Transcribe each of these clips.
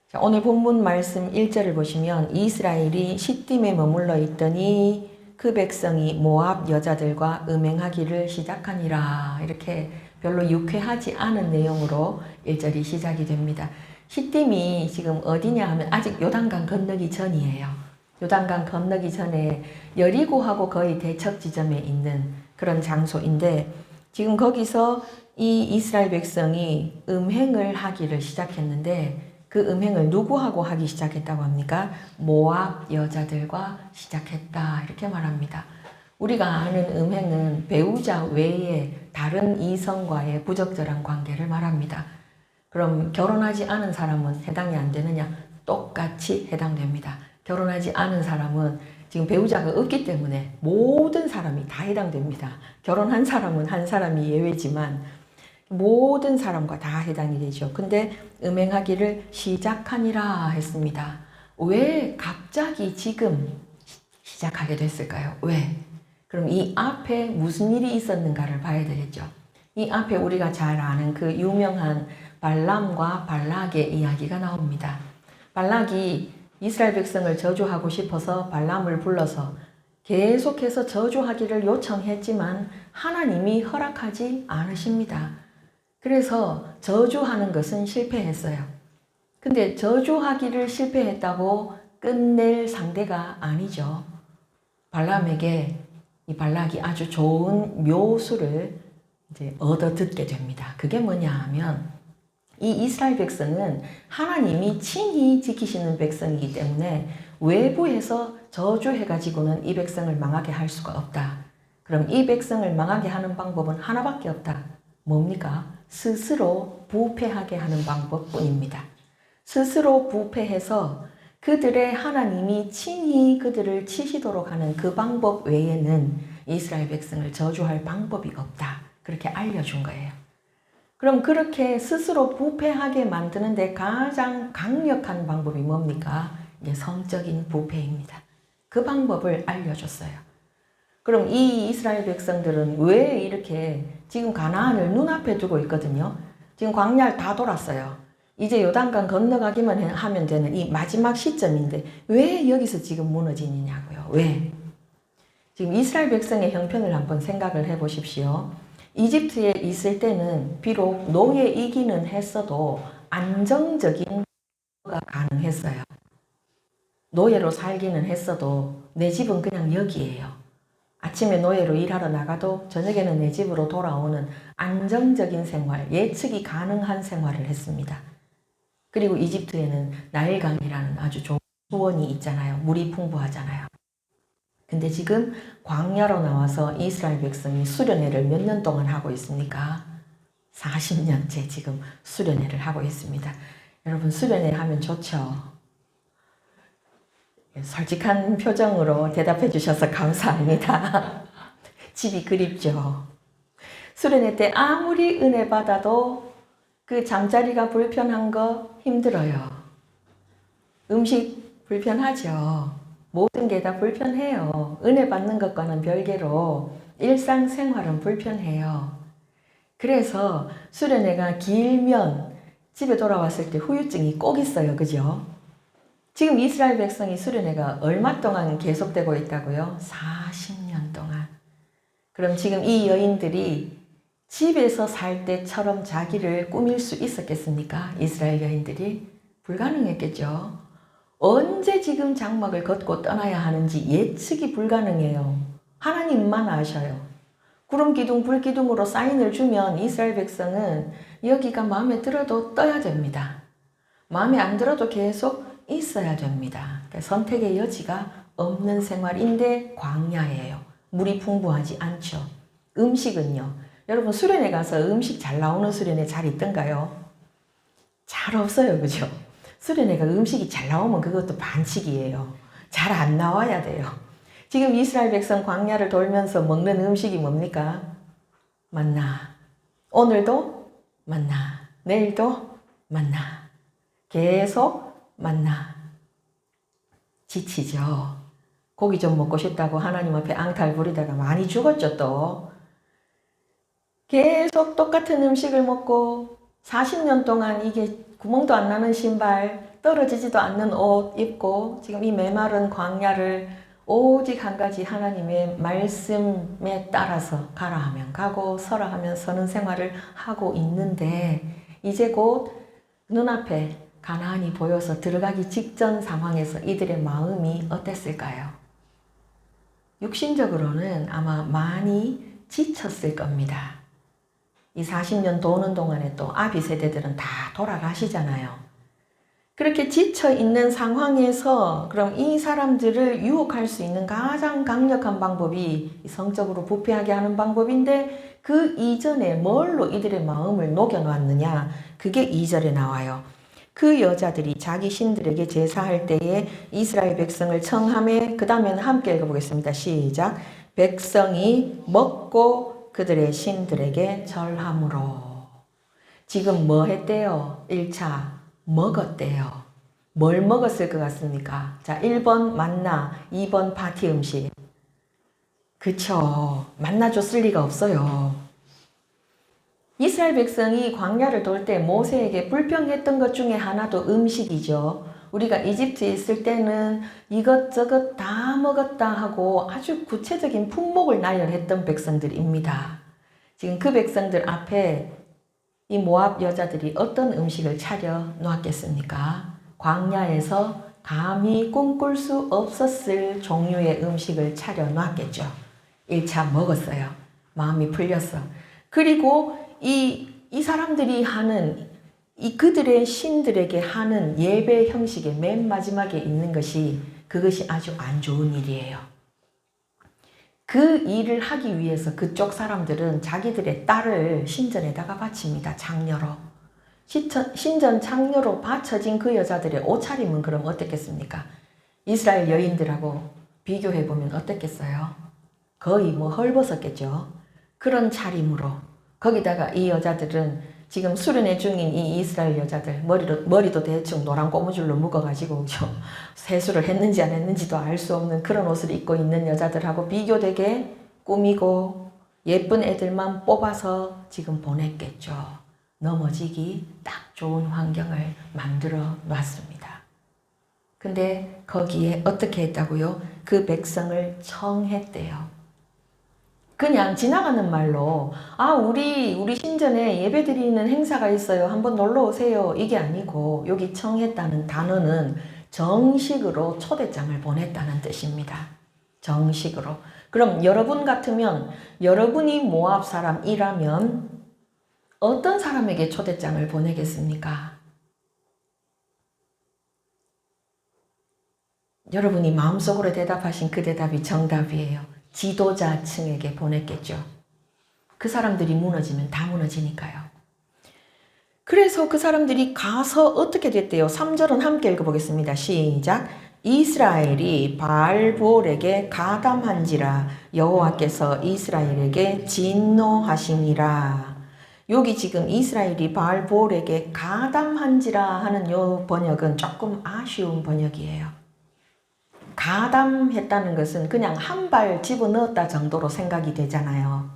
자, 오늘 본문 말씀 1절을 보시면 이스라엘이 시딤에 머물러 있더니 그 백성이 모압 여자들과 음행하기를 시작하니라. 이렇게 별로 유쾌하지 않은 내용으로 1절이 시작이 됩니다. 시딤이 지금 어디냐 하면 아직 요단강 건너기 전이에요. 요단강 건너기 전에 여리고하고 거의 대척 지점에 있는 그런 장소인데 지금 거기서 이 이스라엘 백성이 음행을 하기를 시작했는데 그 음행을 누구하고 하기 시작했다고 합니까? 모압 여자들과 시작했다 이렇게 말합니다. 우리가 아는 음행은 배우자 외에 다른 이성과의 부적절한 관계를 말합니다. 그럼 결혼하지 않은 사람은 해당이 안 되느냐? 똑같이 해당됩니다. 결혼하지 않은 사람은 지금 배우자가 없기 때문에 모든 사람이 다 해당됩니다. 결혼한 사람은 한 사람이 예외지만 모든 사람과 다 해당이 되죠. 근데 음행하기를 시작하니라 했습니다. 왜 갑자기 지금 시작하게 됐을까요? 왜? 그럼 이 앞에 무슨 일이 있었는가를 봐야 되겠죠. 이 앞에 우리가 잘 아는 그 유명한 발람과 발락의 이야기가 나옵니다. 발락이 이스라엘 백성을 저주하고 싶어서 발람을 불러서 계속해서 저주하기를 요청했지만 하나님이 허락하지 않으십니다. 그래서 저주하는 것은 실패했어요. 근데 저주하기를 실패했다고 끝낼 상대가 아니죠. 발람에게 이 발락이 아주 좋은 묘수를 이제 얻어 듣게 됩니다. 그게 뭐냐 하면 이 이스라엘 백성은 하나님이 친히 지키시는 백성이기 때문에 외부에서 저주해가지고는 이 백성을 망하게 할 수가 없다. 그럼 이 백성을 망하게 하는 방법은 하나밖에 없다. 뭡니까? 스스로 부패하게 하는 방법뿐입니다. 스스로 부패해서 그들의 하나님이 친히 그들을 치시도록 하는 그 방법 외에는 이스라엘 백성을 저주할 방법이 없다. 그렇게 알려준 거예요. 그럼 그렇게 스스로 부패하게 만드는데 가장 강력한 방법이 뭡니까? 이게 성적인 부패입니다. 그 방법을 알려줬어요. 그럼 이 이스라엘 백성들은 왜 이렇게 지금 가나안을 눈앞에 두고 있거든요. 지금 광야를 다 돌았어요. 이제 요단강 건너가기만 하면 되는 이 마지막 시점인데 왜 여기서 지금 무너지느냐고요. 왜? 지금 이스라엘 백성의 형편을 한번 생각을 해보십시오. 이집트에 있을 때는 비록 노예이기는 했어도 안정적인 거가 가능했어요. 노예로 살기는 했어도 내 집은 그냥 여기예요. 아침에 노예로 일하러 나가도 저녁에는 내 집으로 돌아오는 안정적인 생활, 예측이 가능한 생활을 했습니다. 그리고 이집트에는 나일강이라는 아주 좋은 수원이 있잖아요. 물이 풍부하잖아요. 근데 지금 광야로 나와서 이스라엘 백성이 수련회를 몇 년 동안 하고 있습니까? 40년째 지금 수련회를 하고 있습니다. 여러분 수련회 하면 좋죠? 솔직한 표정으로 대답해 주셔서 감사합니다. 집이 그립죠? 수련회 때 아무리 은혜 받아도 그 잠자리가 불편한 거 힘들어요. 음식 불편하죠. 모든 게 다 불편해요. 은혜 받는 것과는 별개로 일상생활은 불편해요. 그래서 수련회가 길면 집에 돌아왔을 때 후유증이 꼭 있어요. 그죠? 지금 이스라엘 백성이 수련회가 얼마 동안 계속되고 있다고요? 40년 동안. 그럼 지금 이 여인들이 집에서 살 때처럼 자기를 꾸밀 수 있었겠습니까? 이스라엘 여인들이? 불가능했겠죠. 언제 지금 장막을 걷고 떠나야 하는지 예측이 불가능해요. 하나님만 아셔요. 구름 기둥, 불 기둥으로 사인을 주면 이스라엘 백성은 여기가 마음에 들어도 떠야 됩니다. 마음에 안 들어도 계속 있어야 됩니다. 그러니까 선택의 여지가 없는 생활인데 광야예요. 물이 풍부하지 않죠. 음식은요. 여러분 수련회 가서 음식 잘 나오는 수련회 잘 있던가요? 잘 없어요. 그죠? 수련회가 음식이 잘 나오면 그것도 반칙이에요. 잘 안 나와야 돼요. 지금 이스라엘 백성 광야를 돌면서 먹는 음식이 뭡니까? 만나. 오늘도 만나. 내일도 만나. 계속 만나. 지치죠. 고기 좀 먹고 싶다고 하나님 앞에 앙탈 부리다가 많이 죽었죠 또. 계속 똑같은 음식을 먹고 40년 동안 이게 구멍도 안 나는 신발, 떨어지지도 않는 옷 입고 지금 이 메마른 광야를 오직 한 가지 하나님의 말씀에 따라서 가라 하면 가고 서라 하면 서는 생활을 하고 있는데 이제 곧 눈앞에 가나안이 보여서 들어가기 직전 상황에서 이들의 마음이 어땠을까요? 육신적으로는 아마 많이 지쳤을 겁니다. 이 40년 도는 동안에 또 아비 세대들은 다 돌아가시잖아요. 그렇게 지쳐 있는 상황에서 그럼 이 사람들을 유혹할 수 있는 가장 강력한 방법이 성적으로 부패하게 하는 방법인데 그 이전에 뭘로 이들의 마음을 녹여놨느냐? 그게 2절에 나와요. 그 여자들이 자기 신들에게 제사할 때에 이스라엘 백성을 청함에 그 다음에는 함께 읽어보겠습니다. 시작. 백성이 먹고 그들의 신들에게 절함으로. 지금 뭐 했대요? 1차 먹었대요. 뭘 먹었을 것 같습니까? 자, 1번 만나, 2번 파티 음식. 그쵸. 만나 줬을 리가 없어요. 이스라엘 백성이 광야를 돌 때 모세에게 불평했던 것 중에 하나도 음식이죠. 우리가 이집트에 있을 때는 이것저것 다 먹었다 하고 아주 구체적인 품목을 나열했던 백성들입니다. 지금 그 백성들 앞에 이 모압 여자들이 어떤 음식을 차려 놓았겠습니까? 광야에서 감히 꿈꿀 수 없었을 종류의 음식을 차려 놨겠죠. 1차 먹었어요. 마음이 풀렸어. 그리고 이 사람들이 하는 그들의 신들에게 하는 예배 형식의 맨 마지막에 있는 것이 그것이 아주 안 좋은 일이에요. 그 일을 하기 위해서 그쪽 사람들은 자기들의 딸을 신전에다가 바칩니다. 장녀로. 신전 장녀로 바쳐진 그 여자들의 옷차림은 그럼 어떻겠습니까? 이스라엘 여인들하고 비교해보면 어떻겠어요? 거의 뭐 헐벗었겠죠. 그런 차림으로. 거기다가 이 여자들은 지금 수련회 중인 이 이스라엘 여자들 머리도 대충 노란 고무줄로 묶어가지고 세수를 했는지 안 했는지도 알 수 없는 그런 옷을 입고 있는 여자들하고 비교되게 꾸미고 예쁜 애들만 뽑아서 지금 보냈겠죠. 넘어지기 딱 좋은 환경을 만들어 놨습니다. 근데 거기에 어떻게 했다고요? 그 백성을 청했대요. 그냥 지나가는 말로 우리 신전에 예배드리는 행사가 있어요. 한번 놀러 오세요. 이게 아니고 여기 청했다는 단어는 정식으로 초대장을 보냈다는 뜻입니다. 정식으로. 그럼 여러분 같으면 여러분이 모압 사람이라면 어떤 사람에게 초대장을 보내겠습니까? 여러분이 마음속으로 대답하신 그 대답이 정답이에요. 지도자층에게 보냈겠죠. 그 사람들이 무너지면 다 무너지니까요. 그래서 그 사람들이 가서 어떻게 됐대요? 3절은 함께 읽어보겠습니다. 시작. 이스라엘이 바알볼에게 가담한지라 여호와께서 이스라엘에게 진노하시니라. 여기 지금 이스라엘이 바알볼에게 가담한지라 하는 요 번역은 조금 아쉬운 번역이에요. 가담했다는 것은 그냥 한 발 집어넣었다 정도로 생각이 되잖아요.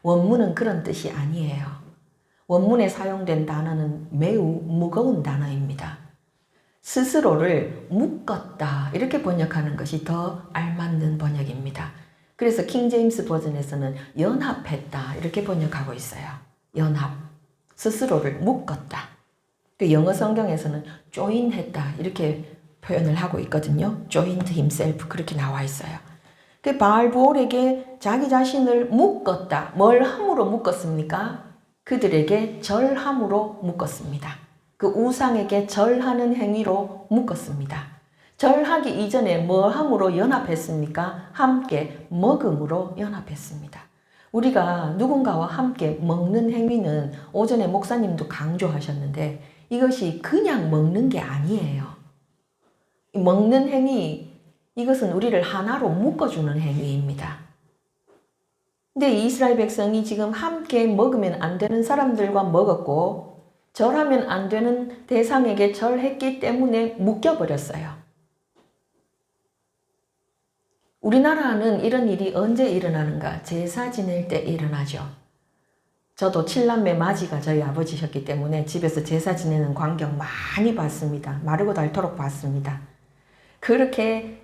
원문은 그런 뜻이 아니에요. 원문에 사용된 단어는 매우 무거운 단어입니다. 스스로를 묶었다 이렇게 번역하는 것이 더 알맞는 번역입니다. 그래서 킹제임스 버전에서는 연합했다 이렇게 번역하고 있어요. 연합, 스스로를 묶었다. 그 영어 성경에서는 join했다 이렇게 표현을 하고 있거든요. joined himself 그렇게 나와 있어요. 그 바알볼에게 자기 자신을 묶었다. 뭘 함으로 묶었습니까? 그들에게 절함으로 묶었습니다. 그 우상에게 절하는 행위로 묶었습니다. 절하기 이전에 뭐 함으로 연합했습니까? 함께 먹음으로 연합했습니다. 우리가 누군가와 함께 먹는 행위는 오전에 목사님도 강조하셨는데 이것이 그냥 먹는 게 아니에요. 먹는 행위, 이것은 우리를 하나로 묶어주는 행위입니다. 근데 이스라엘 백성이 지금 함께 먹으면 안 되는 사람들과 먹었고 절하면 안 되는 대상에게 절했기 때문에 묶여버렸어요. 우리나라는 이런 일이 언제 일어나는가? 제사 지낼 때 일어나죠. 저도 칠남매 맞이가 저희 아버지셨기 때문에 집에서 제사 지내는 광경 많이 봤습니다. 마르고 닳도록 봤습니다. 그렇게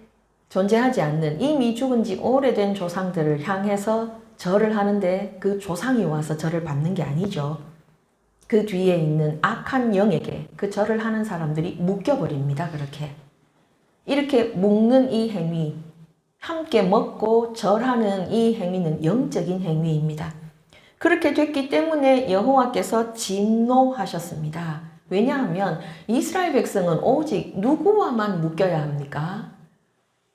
존재하지 않는 이미 죽은 지 오래된 조상들을 향해서 절을 하는데 그 조상이 와서 절을 받는 게 아니죠. 그 뒤에 있는 악한 영에게 그 절을 하는 사람들이 묶여버립니다. 그렇게. 이렇게 묶는 이 행위, 함께 먹고 절하는 이 행위는 영적인 행위입니다. 그렇게 됐기 때문에 여호와께서 진노하셨습니다. 왜냐하면 이스라엘 백성은 오직 누구와만 묶여야 합니까?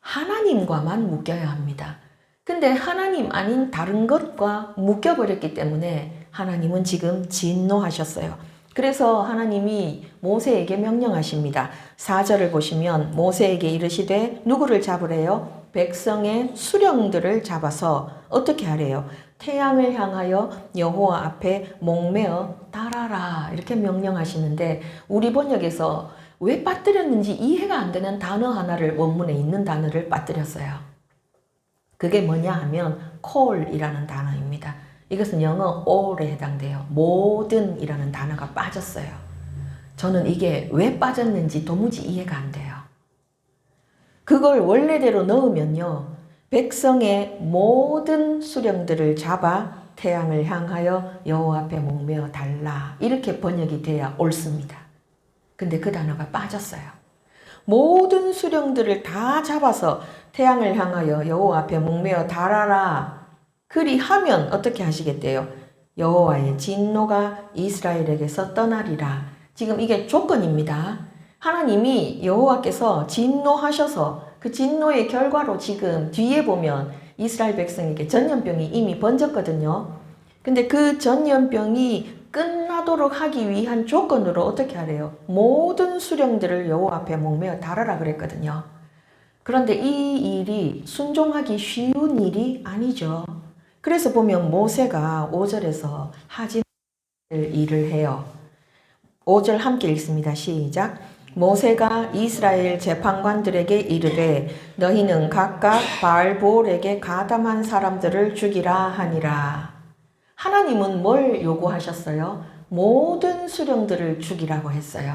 하나님과만 묶여야 합니다. 근데 하나님 아닌 다른 것과 묶여버렸기 때문에 하나님은 지금 진노하셨어요. 그래서 하나님이 모세에게 명령하십니다. 4절을 보시면 모세에게 이르시되 누구를 잡으래요? 백성의 수령들을 잡아서 어떻게 하래요? 태양을 향하여 여호와 앞에 목매어 달아라 이렇게 명령하시는데 우리 번역에서 왜 빠뜨렸는지 이해가 안 되는 단어 하나를 원문에 있는 단어를 빠뜨렸어요. 그게 뭐냐 하면 call이라는 단어입니다. 이것은 영어 all에 해당돼요. 모든 이라는 단어가 빠졌어요. 저는 이게 왜 빠졌는지 도무지 이해가 안 돼요. 그걸 원래대로 넣으면요. 백성의 모든 수령들을 잡아 태양을 향하여 여호와 앞에 목매어 달라 이렇게 번역이 돼야 옳습니다. 근데 그 단어가 빠졌어요. 모든 수령들을 다 잡아서 태양을 향하여 여호와 앞에 목매어 달아라. 그리하면 어떻게 하시겠대요? 여호와의 진노가 이스라엘에게서 떠나리라. 지금 이게 조건입니다. 하나님이 여호와께서 진노하셔서 그 진노의 결과로 지금 뒤에 보면 이스라엘 백성에게 전염병이 이미 번졌거든요. 근데 그 전염병이 끝나도록 하기 위한 조건으로 어떻게 하래요? 모든 수령들을 여호와 앞에 목매어 달아라 그랬거든요. 그런데 이 일이 순종하기 쉬운 일이 아니죠. 그래서 보면 모세가 5절에서 하지 않을 일을 해요. 5절 함께 읽습니다. 시작. 모세가 이스라엘 재판관들에게 이르되 너희는 각각 바알보올에게 가담한 사람들을 죽이라 하니라. 하나님은 뭘 요구하셨어요? 모든 수령들을 죽이라고 했어요.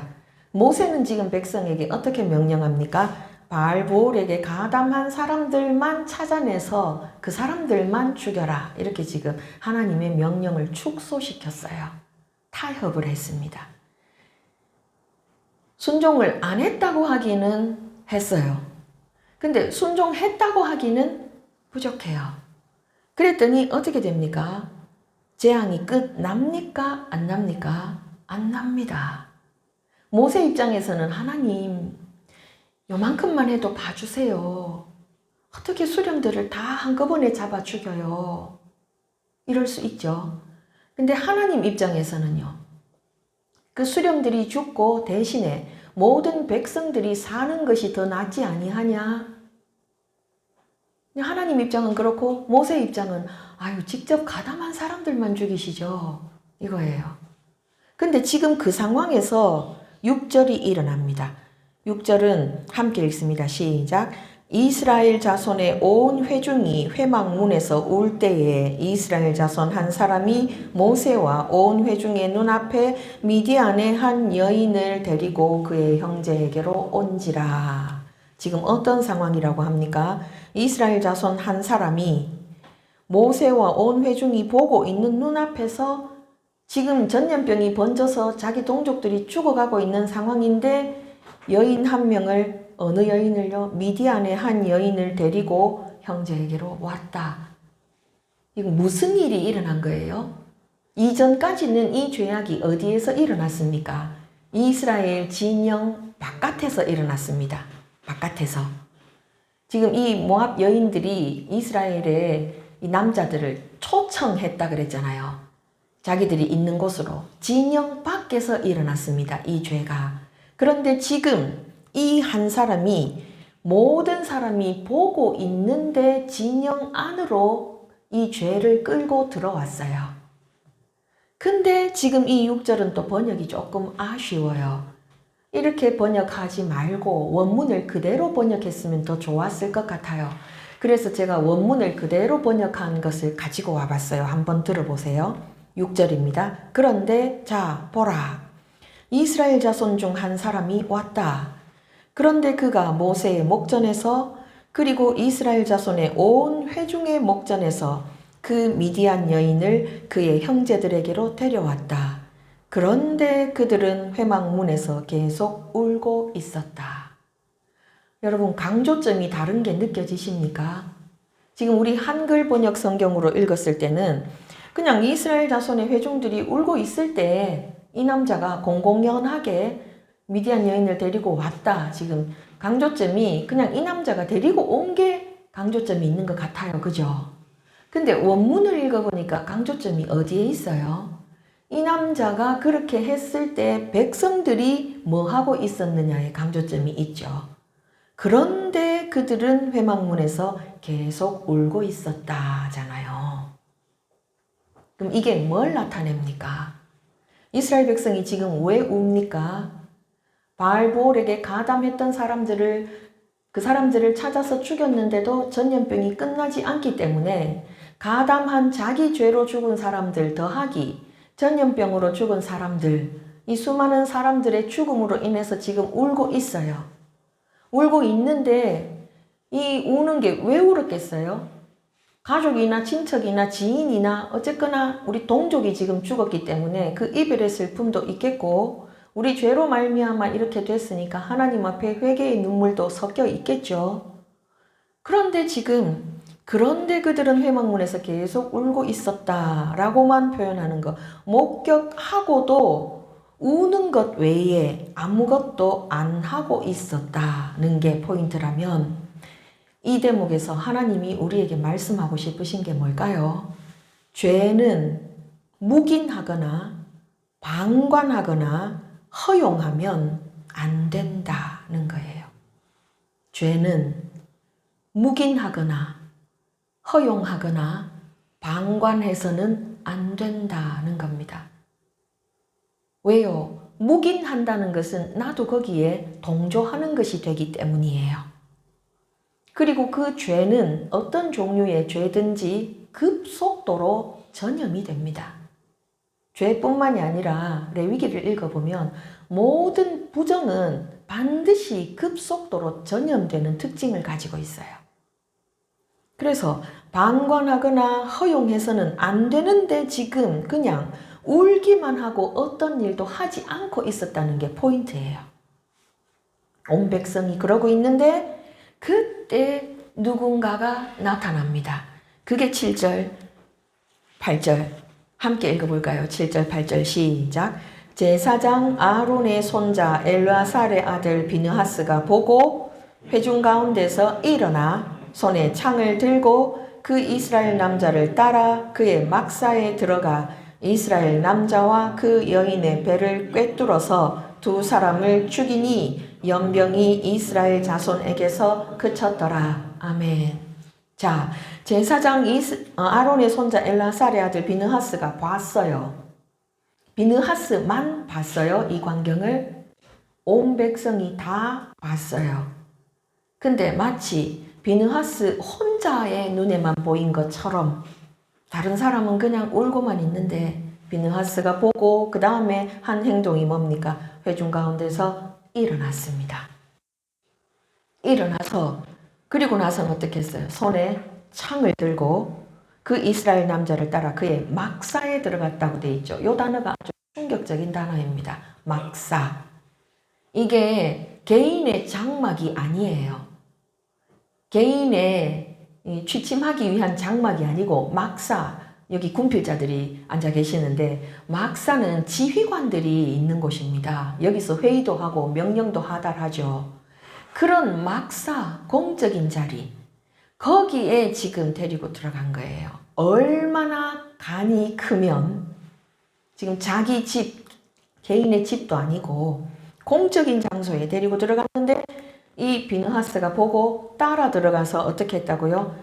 모세는 지금 백성에게 어떻게 명령합니까? 바알보올에게 가담한 사람들만 찾아내서 그 사람들만 죽여라. 이렇게 지금 하나님의 명령을 축소시켰어요. 타협을 했습니다. 순종을 안 했다고 하기는 했어요. 근데 순종했다고 하기는 부족해요. 그랬더니 어떻게 됩니까? 재앙이 끝납니까? 안 납니까? 안 납니다. 모세 입장에서는 하나님 요만큼만 해도 봐주세요. 어떻게 수령들을 다 한꺼번에 잡아 죽여요? 이럴 수 있죠. 근데 하나님 입장에서는요. 그 수령들이 죽고 대신에 모든 백성들이 사는 것이 더 낫지 아니하냐? 하나님 입장은 그렇고 모세 입장은 아유 직접 가담한 사람들만 죽이시죠. 이거예요. 근데 지금 그 상황에서 6절이 일어납니다. 6절은 함께 읽습니다. 시작. 이스라엘 자손의 온 회중이 회막문에서 울 때에 이스라엘 자손 한 사람이 모세와 온 회중의 눈앞에 미디안의 한 여인을 데리고 그의 형제에게로 온지라. 지금 어떤 상황이라고 합니까? 이스라엘 자손 한 사람이 모세와 온 회중이 보고 있는 눈앞에서 지금 전염병이 번져서 자기 동족들이 죽어가고 있는 상황인데 여인 한 명을 어느 여인을요? 미디안의 한 여인을 데리고 형제에게로 왔다. 이거 무슨 일이 일어난 거예요? 이전까지는 이 죄악이 어디에서 일어났습니까? 이스라엘 진영 바깥에서 일어났습니다. 바깥에서. 지금 이 모압 여인들이 이스라엘의 이 남자들을 초청했다 그랬잖아요. 자기들이 있는 곳으로. 진영 밖에서 일어났습니다. 이 죄가. 그런데 지금 이 한 사람이 모든 사람이 보고 있는데 진영 안으로 이 죄를 끌고 들어왔어요. 근데 지금 이 6절은 또 번역이 조금 아쉬워요. 이렇게 번역하지 말고 원문을 그대로 번역했으면 더 좋았을 것 같아요. 그래서 제가 원문을 그대로 번역한 것을 가지고 와봤어요. 한번 들어보세요. 6절입니다. 그런데 자 보라, 이스라엘 자손 중 한 사람이 왔다. 그런데 그가 모세의 목전에서 그리고 이스라엘 자손의 온 회중의 목전에서 그 미디안 여인을 그의 형제들에게로 데려왔다. 그런데 그들은 회막문에서 계속 울고 있었다. 여러분, 강조점이 다른 게 느껴지십니까? 지금 우리 한글 번역 성경으로 읽었을 때는 그냥 이스라엘 자손의 회중들이 울고 있을 때 이 남자가 공공연하게 미디안 여인을 데리고 왔다. 지금 강조점이 그냥 이 남자가 데리고 온 게 강조점이 있는 것 같아요. 그죠? 근데 원문을 읽어보니까 강조점이 어디에 있어요? 이 남자가 그렇게 했을 때 백성들이 뭐 하고 있었느냐에 강조점이 있죠. 그런데 그들은 회막문에서 계속 울고 있었다잖아요. 그럼 이게 뭘 나타냅니까? 이스라엘 백성이 지금 왜 웁니까? 바알볼에게 가담했던 그 사람들을 찾아서 죽였는데도 전염병이 끝나지 않기 때문에 가담한 자기 죄로 죽은 사람들 더하기 전염병으로 죽은 사람들, 이 수많은 사람들의 죽음으로 인해서 지금 울고 있어요. 울고 있는데 이 우는 게 왜 울었겠어요? 가족이나 친척이나 지인이나 어쨌거나 우리 동족이 지금 죽었기 때문에 그 이별의 슬픔도 있겠고 우리 죄로 말미암아 이렇게 됐으니까 하나님 앞에 회개의 눈물도 섞여 있겠죠. 그런데 그런데 그들은 회막문에서 계속 울고 있었다라고만 표현하는 거, 목격하고도 우는 것 외에 아무것도 안 하고 있었다는 게 포인트라면 이 대목에서 하나님이 우리에게 말씀하고 싶으신 게 뭘까요? 죄는 묵인하거나 방관하거나 허용하면 안 된다는 거예요. 죄는 묵인하거나 허용하거나 방관해서는 안 된다는 겁니다. 왜요? 묵인한다는 것은 나도 거기에 동조하는 것이 되기 때문이에요. 그리고 그 죄는 어떤 종류의 죄든지 급속도로 전염이 됩니다. 죄뿐만이 아니라 레위기를 읽어보면 모든 부정은 반드시 급속도로 전염되는 특징을 가지고 있어요. 그래서 방관하거나 허용해서는 안 되는데 지금 그냥 울기만 하고 어떤 일도 하지 않고 있었다는 게 포인트예요. 온 백성이 그러고 있는데 그때 누군가가 나타납니다. 그게 7절, 8절 함께 읽어볼까요? 7절, 8절 시작. 제사장 아론의 손자 엘르아살의 아들 비느하스가 보고 회중 가운데서 일어나 손에 창을 들고 그 이스라엘 남자를 따라 그의 막사에 들어가 이스라엘 남자와 그 여인의 배를 꿰뚫어서 두 사람을 죽이니 연병이 이스라엘 자손에게서 그쳤더라. 아멘. 자, 제사장 아론의 손자 엘라살의 아들 비느하스가 봤어요. 비느하스만 봤어요. 이 광경을 온 백성이 다 봤어요. 근데 마치 비느하스 혼자의 눈에만 보인 것처럼 다른 사람은 그냥 울고만 있는데 비느하스가 보고 그 다음에 한 행동이 뭡니까? 회중 가운데서 일어났습니다. 일어나서 그리고 나서는 어떻게 했어요? 손에 창을 들고 그 이스라엘 남자를 따라 그의 막사에 들어갔다고 돼 있죠. 이 단어가 아주 충격적인 단어입니다. 막사. 이게 개인의 장막이 아니에요. 개인의 취침하기 위한 장막이 아니고 막사, 여기 군필자들이 앉아 계시는데 막사는 지휘관들이 있는 곳입니다. 여기서 회의도 하고 명령도 하달하죠. 그런 막사, 공적인 자리, 거기에 지금 데리고 들어간 거예요. 얼마나 간이 크면 지금 자기 집, 개인의 집도 아니고 공적인 장소에 데리고 들어갔는데 이 비느하스가 보고 따라 들어가서 어떻게 했다고요?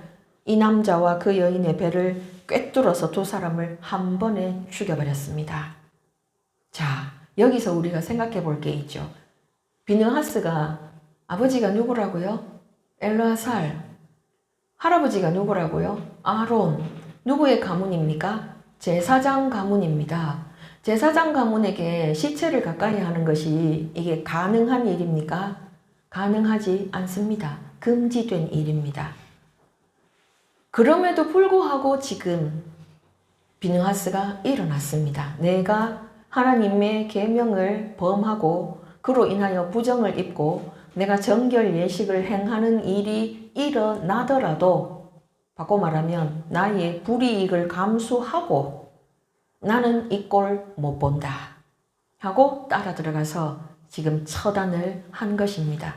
이 남자와 그 여인의 배를 꿰뚫어서 두 사람을 한 번에 죽여버렸습니다. 자, 여기서 우리가 생각해 볼 게 있죠. 비느하스가 아버지가 누구라고요? 엘르아살. 할아버지가 누구라고요? 아론. 누구의 가문입니까? 제사장 가문입니다. 제사장 가문에게 시체를 가까이 하는 것이 이게 가능한 일입니까? 가능하지 않습니다. 금지된 일입니다. 그럼에도 불구하고 지금 비느하스가 일어났습니다. 내가 하나님의 계명을 범하고 그로 인하여 부정을 입고 내가 정결 예식을 행하는 일이 일어나더라도 바꿔 말하면 나의 불이익을 감수하고 나는 이 꼴 못 본다 하고 따라 들어가서 지금 처단을 한 것입니다.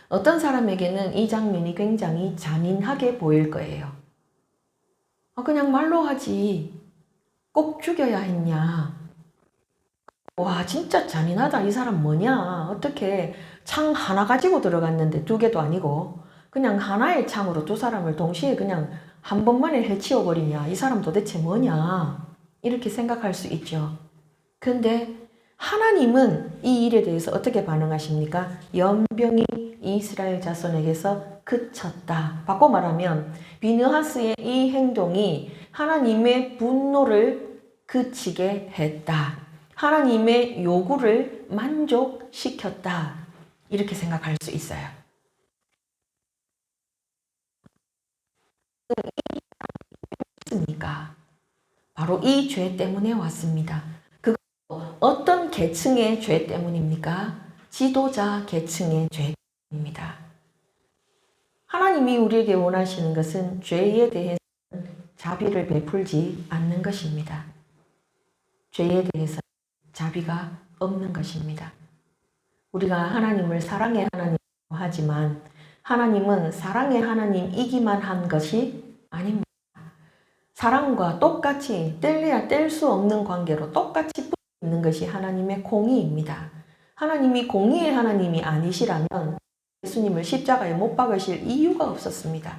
어떤 사람에게는 이 장면이 굉장히 잔인하게 보일 거예요. 그냥 말로 하지 꼭 죽여야 했냐. 와 진짜 잔인하다. 이 사람 뭐냐. 어떻게 창 하나 가지고 들어갔는데 두 개도 아니고 그냥 하나의 창으로 두 사람을 동시에 그냥 한 번만에 해치워버리냐. 이 사람 도대체 뭐냐. 이렇게 생각할 수 있죠. 근데 하나님은 이 일에 대해서 어떻게 반응하십니까? 연병이 이스라엘 자손에게서 그쳤다. 바꿔 말하면 비느하스의 이 행동이 하나님의 분노를 그치게 했다. 하나님의 요구를 만족시켰다. 이렇게 생각할 수 있어요. 그러니까 바로 이 죄 때문에 왔습니다. 그 어떤 계층의 죄 때문입니까? 지도자 계층의 죄 때문입니다. 하나님이 우리에게 원하시는 것은 죄에 대해서 자비를 베풀지 않는 것입니다. 죄에 대해서 자비가 없는 것입니다. 우리가 하나님을 사랑의 하나님이라고 하지만 하나님은 사랑의 하나님이기만 한 것이 아닙니다. 사랑과 똑같이 뗄래야 뗄 수 없는 관계로 똑같이 붙어 있는 것이 하나님의 공의입니다. 하나님이 공의의 하나님이 아니시라면 예수님을 십자가에 못 박으실 이유가 없었습니다.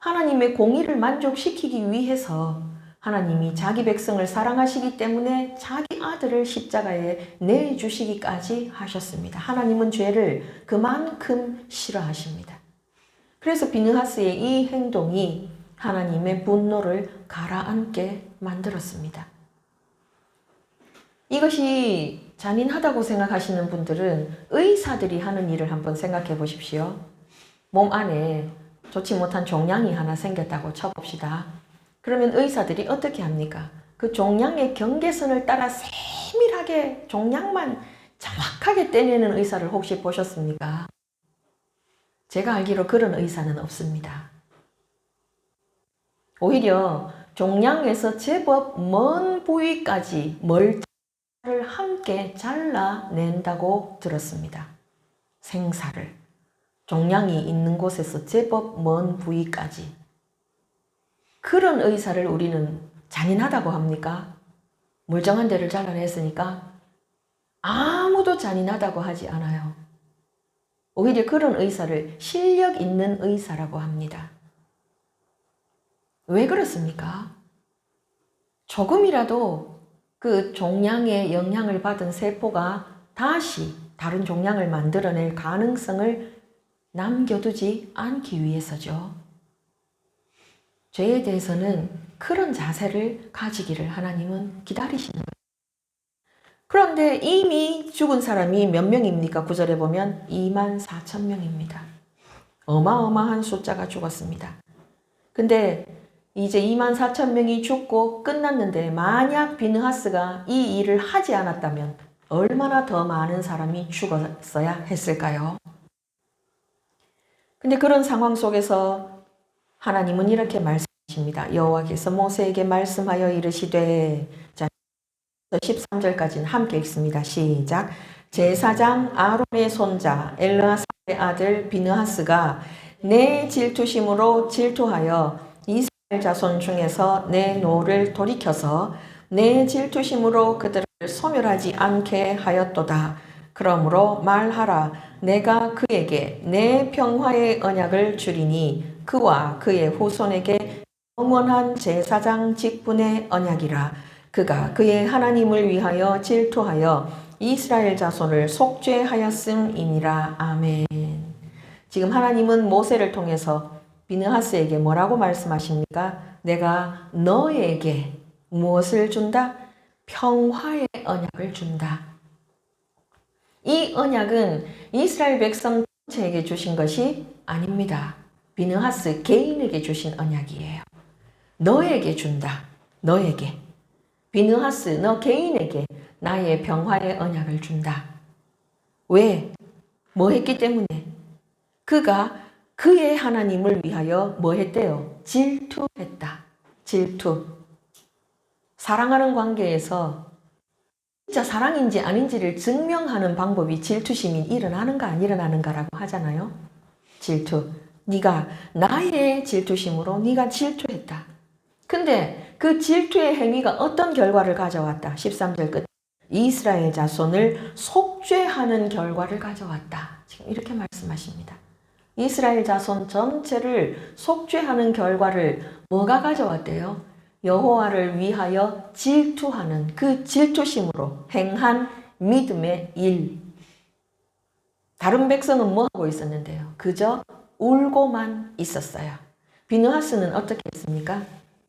하나님의 공의를 만족시키기 위해서 하나님이 자기 백성을 사랑하시기 때문에 자기 아들을 십자가에 내주시기까지 하셨습니다. 하나님은 죄를 그만큼 싫어하십니다. 그래서 비느하스의 이 행동이 하나님의 분노를 가라앉게 만들었습니다. 이것이 잔인하다고 생각하시는 분들은 의사들이 하는 일을 한번 생각해 보십시오. 몸 안에 좋지 못한 종양이 하나 생겼다고 쳐봅시다. 그러면 의사들이 어떻게 합니까? 그 종양의 경계선을 따라 세밀하게 종양만 정확하게 떼내는 의사를 혹시 보셨습니까? 제가 알기로 그런 의사는 없습니다. 오히려 종양에서 제법 먼 부위까지 멀자를 함께 잘라낸다고 들었습니다. 생사를. 종양이 있는 곳에서 제법 먼 부위까지. 그런 의사를 우리는 잔인하다고 합니까? 멀쩡한 데를 잘라냈으니까 아무도 잔인하다고 하지 않아요. 오히려 그런 의사를 실력 있는 의사라고 합니다. 왜 그렇습니까? 조금이라도 그 종양의 영향을 받은 세포가 다시 다른 종양을 만들어낼 가능성을 남겨두지 않기 위해서죠. 죄에 대해서는 그런 자세를 가지기를 하나님은 기다리시는 거예요. 그런데 이미 죽은 사람이 몇 명입니까? 9절에 보면 24,000명입니다. 어마어마한 숫자가 죽었습니다. 근데 이제 24,000명이 죽고 끝났는데 만약 비느하스가 이 일을 하지 않았다면 얼마나 더 많은 사람이 죽었어야 했을까요? 근데 그런 상황 속에서 하나님은 이렇게 말씀하십니다. 여호와께서 모세에게 말씀하여 이르시되, 자, 13절까지는 함께 읽습니다. 시작. 제사장 아론의 손자 엘르아사의 아들 비느하스가 내 질투심으로 질투하여 이스라엘 자손 중에서 내 노를 돌이켜서 내 질투심으로 그들을 소멸하지 않게 하였도다. 그러므로 말하라. 내가 그에게 내 평화의 언약을 주리니 그와 그의 후손에게 영원한 제사장 직분의 언약이라. 그가 그의 하나님을 위하여 질투하여 이스라엘 자손을 속죄하였음이니라. 아멘. 지금 하나님은 모세를 통해서 비느하스에게 뭐라고 말씀하십니까? 내가 너에게 무엇을 준다? 평화의 언약을 준다. 이 언약은 이스라엘 백성 전체에게 주신 것이 아닙니다. 비느하스 개인에게 주신 언약이에요. 너에게 준다. 너에게. 비느하스 너 개인에게 나의 평화의 언약을 준다. 왜? 뭐 했기 때문에? 그가 그의 하나님을 위하여 뭐 했대요? 질투했다. 질투. 사랑하는 관계에서 진짜 사랑인지 아닌지를 증명하는 방법이 질투심이 일어나는가 안 일어나는가라고 하잖아요. 질투. 네가 나의 질투심으로 네가 질투했다. 근데 그 질투의 행위가 어떤 결과를 가져왔다. 13절 끝. 이스라엘 자손을 속죄하는 결과를 가져왔다. 지금 이렇게 말씀하십니다. 이스라엘 자손 전체를 속죄하는 결과를 뭐가 가져왔대요? 여호와를 위하여 질투하는 그 질투심으로 행한 믿음의 일. 다른 백성은 뭐 하고 있었는데요? 그저 울고만 있었어요. 비느하스는 어떻게 했습니까?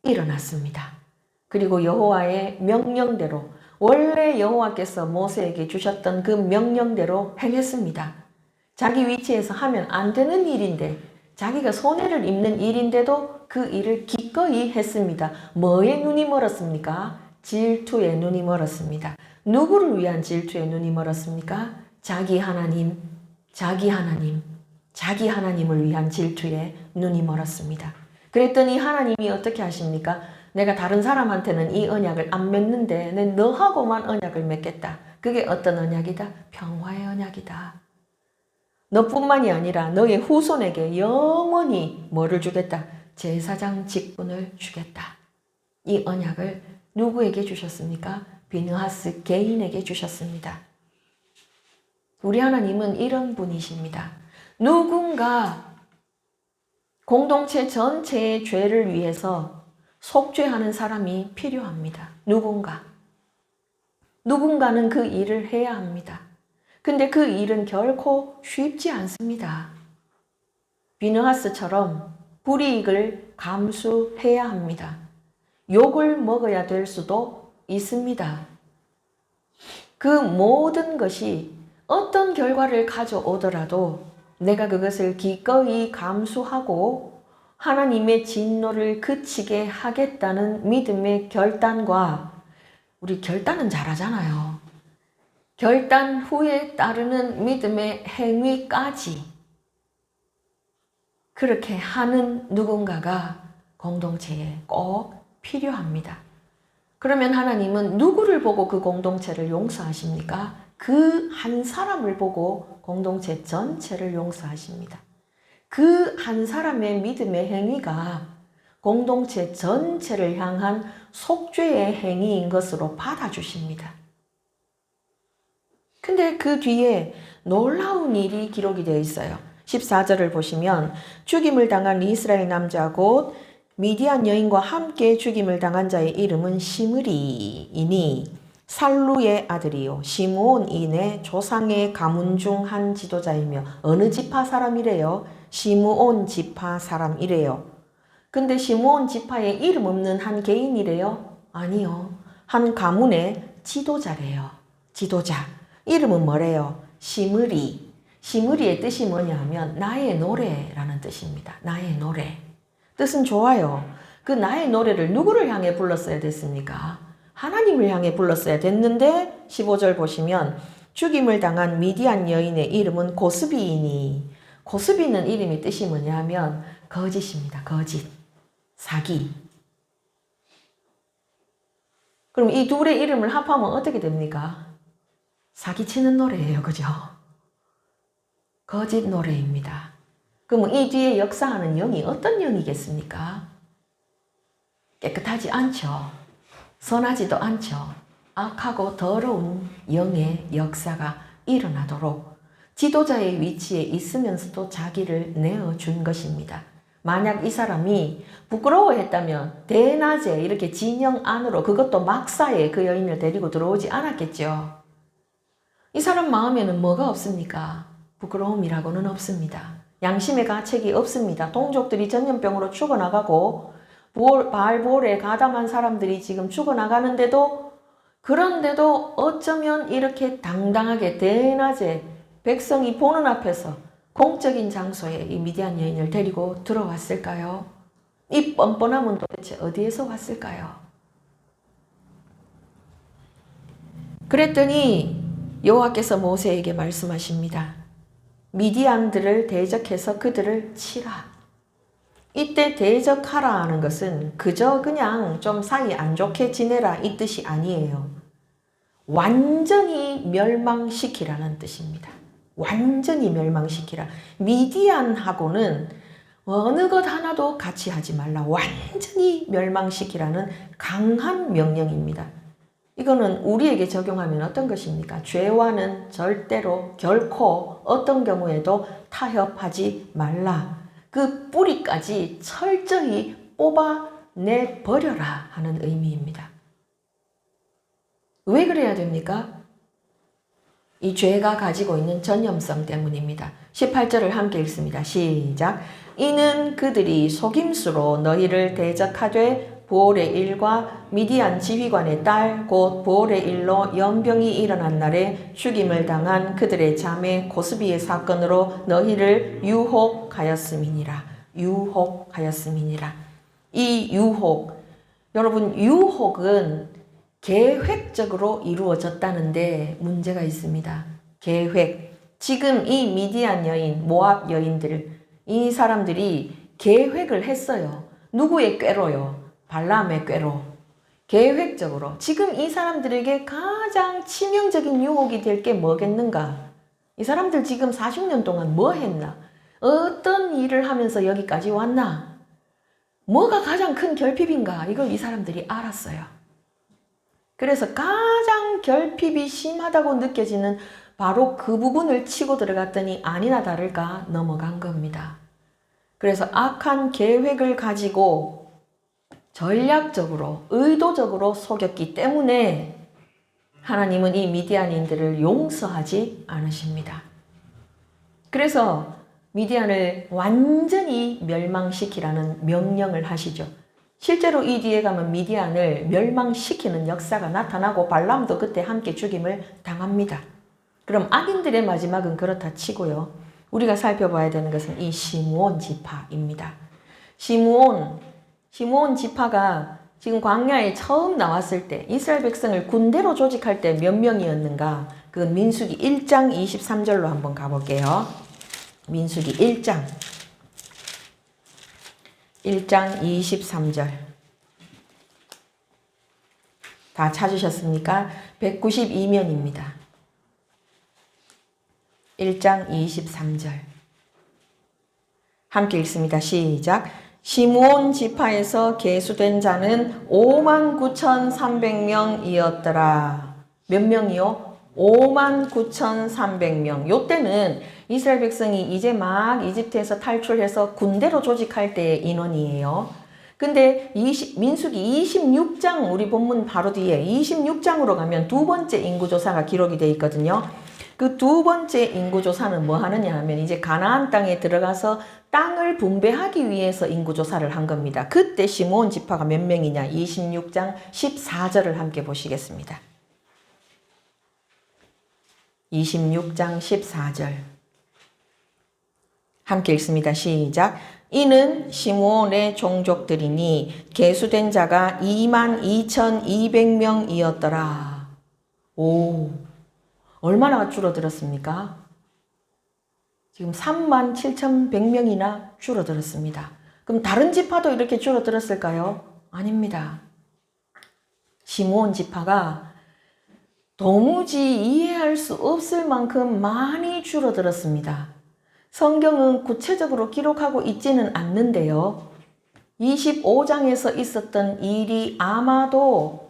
일어났습니다. 그리고 여호와의 명령대로 원래 여호와께서 모세에게 주셨던 그 명령대로 행했습니다. 자기 위치에서 하면 안 되는 일인데 자기가 손해를 입는 일인데도 그 일을 기꺼이 했습니다. 뭐에 눈이 멀었습니까? 질투에 눈이 멀었습니다. 누구를 위한 질투에 눈이 멀었습니까? 자기 하나님, 자기 하나님을 위한 질투에 눈이 멀었습니다. 그랬더니 하나님이 어떻게 하십니까? 내가 다른 사람한테는 이 언약을 안 맺는데 내 너하고만 언약을 맺겠다. 그게 어떤 언약이다? 평화의 언약이다. 너뿐만이 아니라 너의 후손에게 영원히 뭐를 주겠다? 제사장 직분을 주겠다. 이 언약을 누구에게 주셨습니까? 비느하스 개인에게 주셨습니다. 우리 하나님은 이런 분이십니다. 누군가 공동체 전체의 죄를 위해서 속죄하는 사람이 필요합니다. 누군가는 그 일을 해야 합니다. 근데 그 일은 결코 쉽지 않습니다. 비느하스처럼 불이익을 감수해야 합니다. 욕을 먹어야 될 수도 있습니다. 그 모든 것이 어떤 결과를 가져오더라도 내가 그것을 기꺼이 감수하고 하나님의 진노를 그치게 하겠다는 믿음의 결단과 우리 결단은 잘하잖아요. 결단 후에 따르는 믿음의 행위까지 그렇게 하는 누군가가 공동체에 꼭 필요합니다. 그러면 하나님은 누구를 보고 그 공동체를 용서하십니까? 그 한 사람을 보고 공동체 전체를 용서하십니다. 그 한 사람의 믿음의 행위가 공동체 전체를 향한 속죄의 행위인 것으로 받아주십니다. 근데 그 뒤에 놀라운 일이 기록이 되어 있어요. 14절을 보시면 죽임을 당한 이스라엘 남자 곧 미디안 여인과 함께 죽임을 당한 자의 이름은 시므리이니 살루의 아들이요 시므온인의 조상의 가문 중 한 지도자이며 어느 지파 사람이래요? 시므온 지파 사람이래요. 근데 시므온 지파에 이름 없는 한 개인이래요? 아니요. 한 가문의 지도자래요. 지도자. 이름은 뭐래요? 시므리. 시므리의 뜻이 뭐냐 하면 나의 노래라는 뜻입니다. 나의 노래. 뜻은 좋아요. 그 나의 노래를 누구를 향해 불렀어야 됐습니까? 하나님을 향해 불렀어야 됐는데 15절 보시면 죽임을 당한 미디안 여인의 이름은 고스비이니 고스비는 이름이 뜻이 뭐냐 하면 거짓입니다. 거짓. 사기. 그럼 이 둘의 이름을 합하면 어떻게 됩니까? 사기치는 노래예요. 그죠? 거짓 노래입니다. 그럼 이 뒤에 역사하는 영이 어떤 영이겠습니까? 깨끗하지 않죠. 선하지도 않죠. 악하고 더러운 영의 역사가 일어나도록 지도자의 위치에 있으면서도 자기를 내어준 것입니다. 만약 이 사람이 부끄러워했다면 대낮에 이렇게 진영 안으로 그것도 막사에 그 여인을 데리고 들어오지 않았겠죠. 이 사람 마음에는 뭐가 없습니까? 부끄러움이라고는 없습니다. 양심의 가책이 없습니다. 동족들이 전염병으로 죽어나가고 바알볼에 가담한 사람들이 지금 죽어나가는데도, 그런데도 어쩌면 이렇게 당당하게 대낮에 백성이 보는 앞에서 공적인 장소에 이 미디안 여인을 데리고 들어왔을까요? 이 뻔뻔함은 도대체 어디에서 왔을까요? 그랬더니 여호와께서 모세에게 말씀하십니다. 미디안들을 대적해서 그들을 치라. 이때 대적하라 하는 것은 그저 그냥 좀 사이 안 좋게 지내라 이 뜻이 아니에요. 완전히 멸망시키라는 뜻입니다. 완전히 멸망시키라. 미디안하고는 어느 것 하나도 같이 하지 말라. 완전히 멸망시키라는 강한 명령입니다. 이거는 우리에게 적용하면 어떤 것입니까? 죄와는 절대로 결코 어떤 경우에도 타협하지 말라. 그 뿌리까지 철저히 뽑아내 버려라 하는 의미입니다. 왜 그래야 됩니까? 이 죄가 가지고 있는 전염성 때문입니다. 18절을 함께 읽습니다. 시작. 이는 그들이 속임수로 너희를 대적하되 보올의 일과 미디안 지휘관의 딸 곧 보올의 일로 연병이 일어난 날에 죽임을 당한 그들의 자매 고스비의 사건으로 너희를 유혹하였음이니라. 유혹하였음이니라. 이 유혹, 여러분 유혹은 계획적으로 이루어졌다는데 문제가 있습니다. 계획. 지금 이 미디안 여인, 모압 여인들, 이 사람들이 계획을 했어요. 누구의 꾀로요? 발람의 꾀로. 계획적으로. 지금 이 사람들에게 가장 치명적인 유혹이 될 게 뭐겠는가? 이 사람들 지금 40년 동안 뭐 했나? 어떤 일을 하면서 여기까지 왔나? 뭐가 가장 큰 결핍인가? 이걸 이 사람들이 알았어요. 그래서 가장 결핍이 심하다고 느껴지는 바로 그 부분을 치고 들어갔더니 아니나 다를까 넘어간 겁니다. 그래서 악한 계획을 가지고 전략적으로, 의도적으로 속였기 때문에 하나님은 이 미디안인들을 용서하지 않으십니다. 그래서 미디안을 완전히 멸망시키라는 명령을 하시죠. 실제로 이 뒤에 가면 미디안을 멸망시키는 역사가 나타나고 발람도 그때 함께 죽임을 당합니다. 그럼 악인들의 마지막은 그렇다 치고요. 우리가 살펴봐야 되는 것은 이 시므온 지파입니다. 시므온 지파가 지금 광야에 처음 나왔을 때 이스라엘 백성을 군대로 조직할 때 몇 명이었는가? 그 민수기 1장 23절로 한번 가볼게요. 민수기 1장 23절. 다 찾으셨습니까? 192면입니다. 1장 23절. 함께 읽습니다. 시작. 시므온 지파에서 계수된 자는 59,300명이었더라. 몇 명이요? 59,300명. 요때는 이스라엘 백성이 이제 막 이집트에서 탈출해서 군대로 조직할 때의 인원이에요. 근데 민수기 26장, 우리 본문 바로 뒤에 26장으로 가면 두 번째 인구조사가 기록이 되어 있거든요. 그 두 번째 인구조사는 뭐 하느냐 하면 이제 가나안 땅에 들어가서 땅을 분배하기 위해서 인구조사를 한 겁니다. 그때 시므온 지파가 몇 명이냐? 26장 14절을 함께 보시겠습니다. 26장 14절. 함께 읽습니다. 시작. 이는 시므온의 종족들이니 계수된 자가 22,200명이었더라. 오, 얼마나 줄어들었습니까? 지금 37,100명이나 줄어들었습니다. 그럼 다른 지파도 이렇게 줄어들었을까요? 아닙니다. 시므온 지파가 도무지 이해할 수 없을 만큼 많이 줄어들었습니다. 성경은 구체적으로 기록하고 있지는 않는데요. 25장에서 있었던 일이 아마도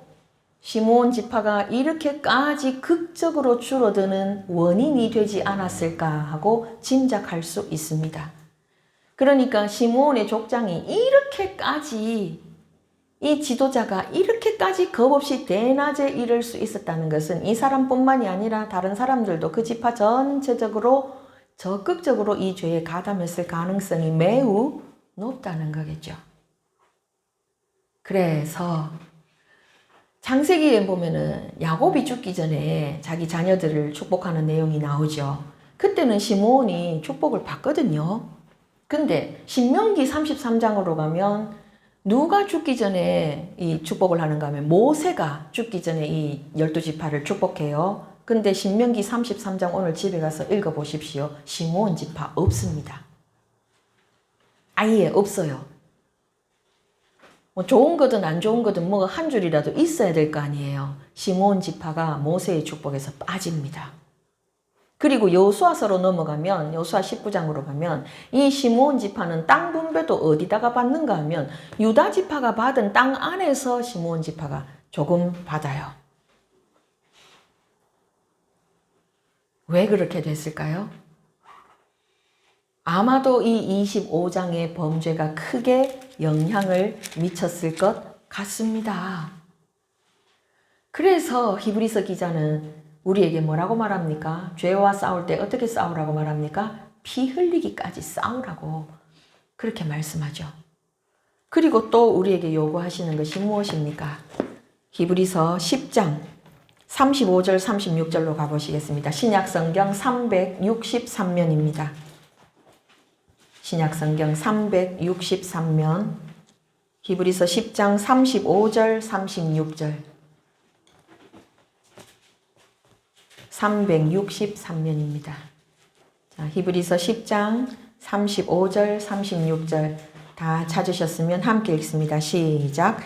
시므온 지파가 이렇게까지 극적으로 줄어드는 원인이 되지 않았을까 하고 짐작할 수 있습니다. 그러니까 시므온의 족장이 이렇게까지, 이 지도자가 이렇게까지 겁없이 대낮에 이럴 수 있었다는 것은 이 사람뿐만이 아니라 다른 사람들도 그 지파 전체적으로 적극적으로 이 죄에 가담했을 가능성이 매우 높다는 거겠죠. 그래서 창세기에 보면은 야곱이 죽기 전에 자기 자녀들을 축복하는 내용이 나오죠. 그때는 시므온이 축복을 받거든요. 근데 신명기 33장으로 가면 누가 죽기 전에 이 축복을 하는가 하면 모세가 죽기 전에 이 12지파를 축복해요. 근데 신명기 33장 오늘 집에 가서 읽어보십시오. 시므온 지파 없습니다. 아예 없어요. 뭐 좋은 거든 안 좋은 거든 뭐가 한 줄이라도 있어야 될 거 아니에요. 시므온 지파가 모세의 축복에서 빠집니다. 그리고 여호수아서로 넘어가면 여호수아 19장으로 가면 이 시므온 지파는 땅 분배도 어디다가 받는가 하면 유다 지파가 받은 땅 안에서 시므온 지파가 조금 받아요. 왜 그렇게 됐을까요? 아마도 이 25장의 범죄가 크게 영향을 미쳤을 것 같습니다. 그래서 히브리서 기자는 우리에게 뭐라고 말합니까? 죄와 싸울 때 어떻게 싸우라고 말합니까? 피 흘리기까지 싸우라고 그렇게 말씀하죠. 그리고 또 우리에게 요구하시는 것이 무엇입니까? 히브리서 10장 35절 36절로 가보시겠습니다. 신약성경 363면입니다. 신약성경 363면 히브리서 10장 35절 36절 363면입니다. 자, 히브리서 10장 35절 36절 다 찾으셨으면 함께 읽습니다. 시작.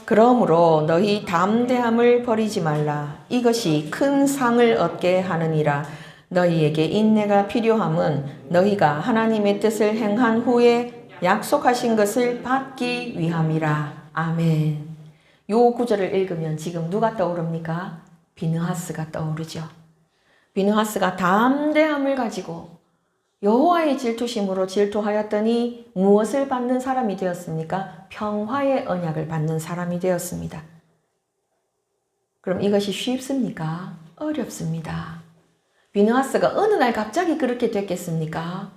그러므로 너희 담대함을 버리지 말라. 이것이 큰 상을 얻게 하느니라. 너희에게 인내가 필요함은 너희가 하나님의 뜻을 행한 후에 약속하신 것을 받기 위함이라. 아멘. 요 구절을 읽으면 지금 누가 떠오릅니까? 비느하스가 떠오르죠. 비느하스가 담대함을 가지고 여호와의 질투심으로 질투하였더니 무엇을 받는 사람이 되었습니까? 평화의 언약을 받는 사람이 되었습니다. 그럼 이것이 쉽습니까? 어렵습니다. 비느하스가 어느 날 갑자기 그렇게 됐겠습니까?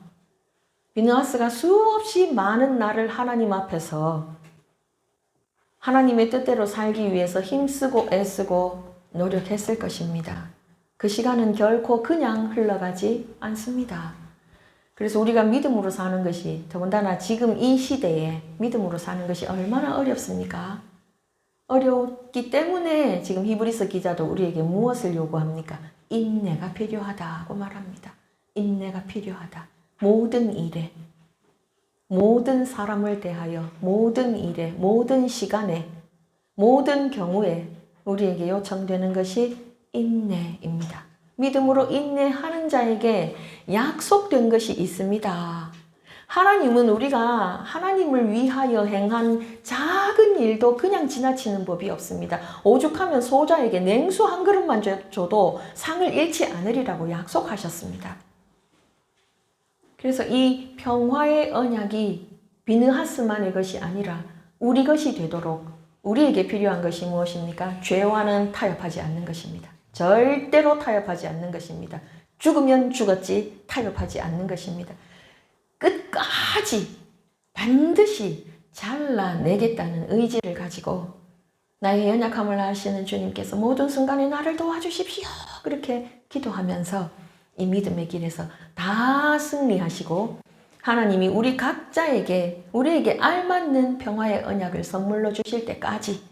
비느하스가 수없이 많은 날을 하나님 앞에서 하나님의 뜻대로 살기 위해서 힘쓰고 애쓰고 노력했을 것입니다. 그 시간은 결코 그냥 흘러가지 않습니다. 그래서 우리가 믿음으로 사는 것이 더군다나 지금 이 시대에 믿음으로 사는 것이 얼마나 어렵습니까? 어렵기 때문에 지금 히브리서 기자도 우리에게 무엇을 요구합니까? 인내가 필요하다고 말합니다. 인내가 필요하다. 모든 일에, 모든 사람을 대하여, 모든 일에, 모든 시간에, 모든 경우에 우리에게 요청되는 것이 인내입니다. 믿음으로 인내하는 자에게 약속된 것이 있습니다. 하나님은 우리가 하나님을 위하여 행한 작은 일도 그냥 지나치는 법이 없습니다. 오죽하면 소자에게 냉수 한 그릇만 줘도 상을 잃지 않으리라고 약속하셨습니다. 그래서 이 평화의 언약이 비느하스만의 것이 아니라 우리 것이 되도록 우리에게 필요한 것이 무엇입니까? 죄와는 타협하지 않는 것입니다. 절대로 타협하지 않는 것입니다. 죽으면 죽었지 타협하지 않는 것입니다. 끝까지 반드시 잘라내겠다는 의지를 가지고 나의 연약함을 아시는 주님께서 모든 순간에 나를 도와주십시오. 그렇게 기도하면서 이 믿음의 길에서 다 승리하시고 하나님이 우리 각자에게 우리에게 알맞는 평화의 언약을 선물로 주실 때까지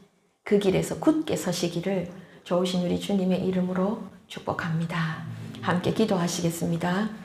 그 길에서 굳게 서시기를 좋으신 우리 주님의 이름으로 축복합니다. 함께 기도하시겠습니다.